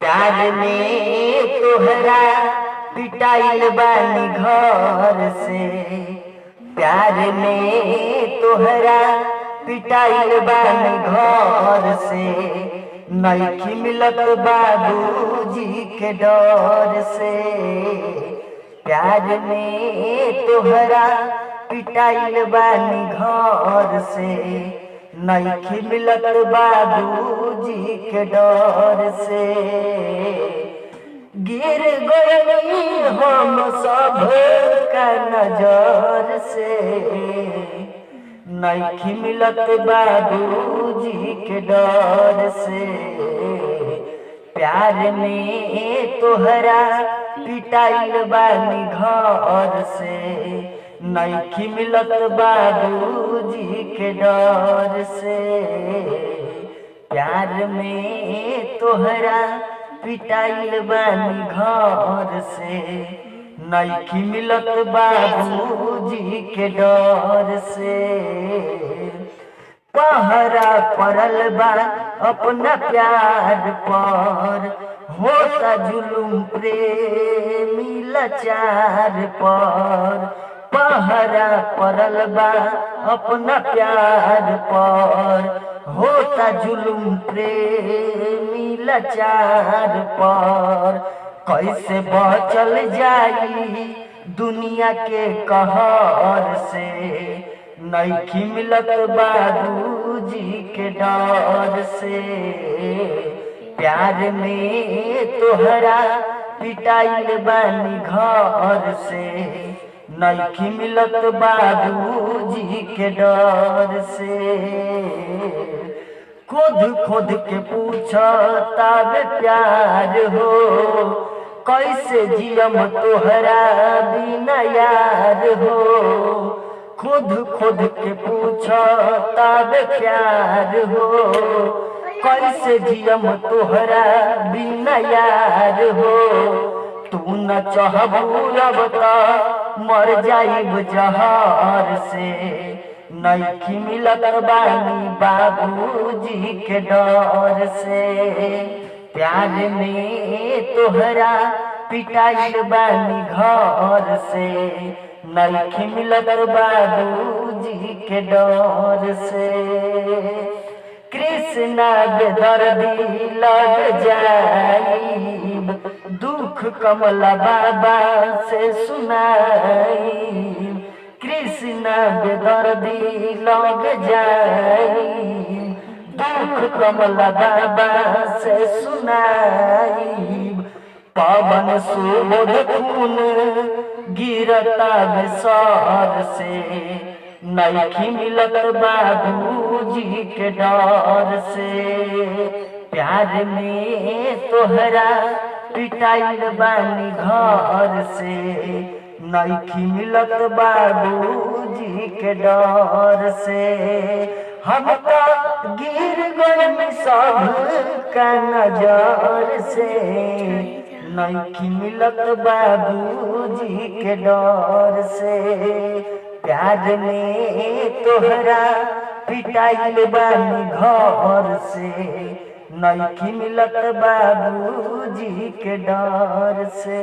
प्यार में तोहरा पिटाइल बानी घर से। प्यार में तोहरा पिटाइल बानी घर से। नइखी मिलत बाबूजी के डर से। प्यार में तोहरा पिटाइल बानी घर से। नइखी मिलत बाबूजी के डर से। गिर गई हम सब का नजर से। नइखी मिलत बाबूजी के डर से। प्यार में तोहरा पिटाइल बानी घर से। नइखी मिलत बाबूजी के डर से। प्यार में तोहरा पिटाइल बानी घर से। नइखी मिलत बाबूजी के डर से। पहरा पड़ल बा अपना प्यार पर। होता जुलुम प्रेमी लाचार पर। पहरा पड़ल बा अपना प्यार पर। होता जुलुम प्रेमी लाचार पर। कैसे बचल जाई दुनिया के कहर से। नइखी मिलत बाबूजी के डर से। प्यार में तोहरा पिटाइल बानी घर से। नइखी मिलत बाबूजी के डर से। खुद खुद के पूछता बे प्यार हो। कैसे जियम तोहरा बिना यार हो। खुद खुद के पूछता बे प्यार हो। कैसे जियम तोहरा बिना यार हो। तू न चाहबू अब त मर जाइब जहर से। नइखी मिलत बानी बाबूजी के डर से। प्यार में तोहरा पिटाइल बानी घर से। नइखी मिलत बाबूजी के डर से। कृष्णा बेदर्दी लग जाइब। दुख कमला बाबा से सुनाइब। कृष्णा बेदर्दी लग जाइब। दुख कमला बाबा से सुनाइब। पवन सुबोध खून गिरता बेसर से। नइखी मिलत बाबूजी के डर से। प्यार में तोहरा पिटाइल बानी घर से। नइखी मिलत बाबूजी के डर से। हम तो गिर गए सब का नजर से। नइखी मिलत बाबूजी के डर से। प्यार में तोहरा पिटाइल बानी घर से। नइखी मिलत बाबूजी के डर से।